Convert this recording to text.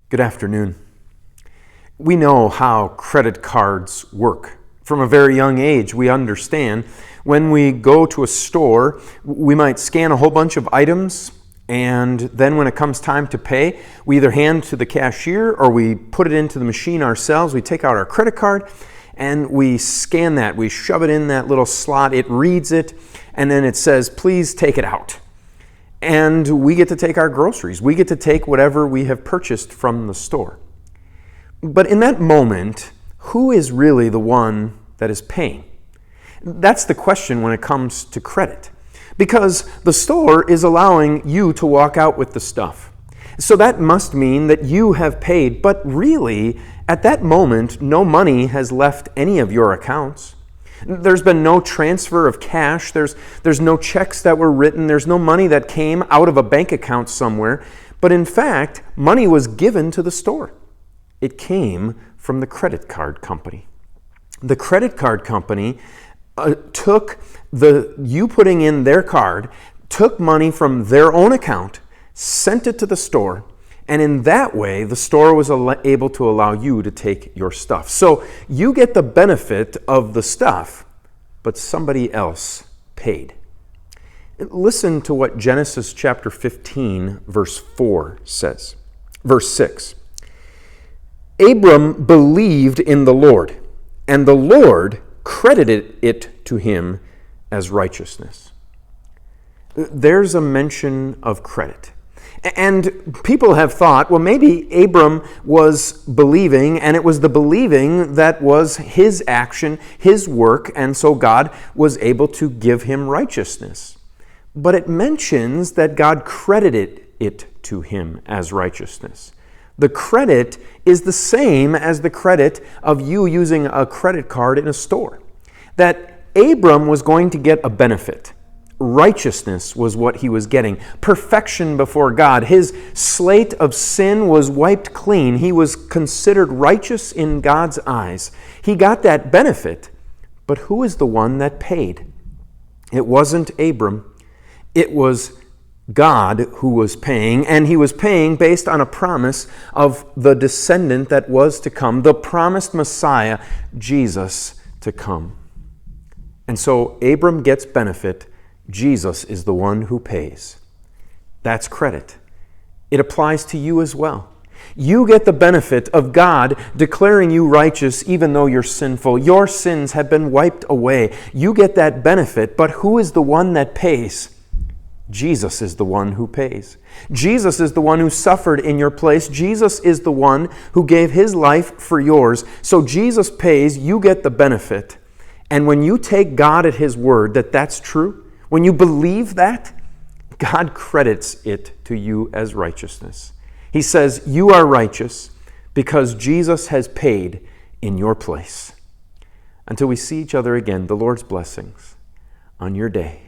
Good afternoon. We know how credit cards work. From a very young age, we understand when we go to a store, we might scan a whole bunch of items, and then when it comes time to pay, we either hand to the cashier or we put it into the machine ourselves. We take out our credit card and we scan that. We shove it in that little slot. It reads it, and then it says, "Please take it out." And we get to take our groceries. We get to take whatever we have purchased from the store. But in that moment, who is really the one that is paying? That's the question when it comes to credit. Because the store is allowing you to walk out with the stuff. So that must mean that you have paid, but really, at that moment, no money has left any of your accounts. There's been no transfer of cash. There's no checks that were written. There's no money that came out of a bank account somewhere. But in fact, money was given to the store. It came from the credit card company. The credit card company took you putting in their card, took money from their own account, sent it to the store, and in that way, the store was able to allow you to take your stuff. So you get the benefit of the stuff, but somebody else paid. Listen to what Genesis chapter 15, verse 4 says. Verse 6. Abram believed in the Lord, and the Lord credited it to him as righteousness. There's a mention of credit. And people have thought, well, maybe Abram was believing, and it was the believing that was his action, his work, and so God was able to give him righteousness. But it mentions that God credited it to him as righteousness. The credit is the same as the credit of you using a credit card in a store. That Abram was going to get a benefit. Righteousness was what he was getting. Perfection before God. His slate of sin was wiped clean. He was considered righteous in God's eyes. He got that benefit, but who is the one that paid? It wasn't Abram. It was God who was paying, and he was paying based on a promise of the descendant that was to come, the promised Messiah, Jesus, to come. And so Abram gets benefit. Jesus is the one who pays. That's credit. It applies to you as well. You get the benefit of God declaring you righteous even though you're sinful. Your sins have been wiped away. You get that benefit, but who is the one that pays? Jesus is the one who pays. Jesus is the one who suffered in your place. Jesus is the one who gave his life for yours. So Jesus pays, you get the benefit. And when you take God at his word that that's true, when you believe that, God credits it to you as righteousness. He says, you are righteous because Jesus has paid in your place. Until we see each other again, the Lord's blessings on your day.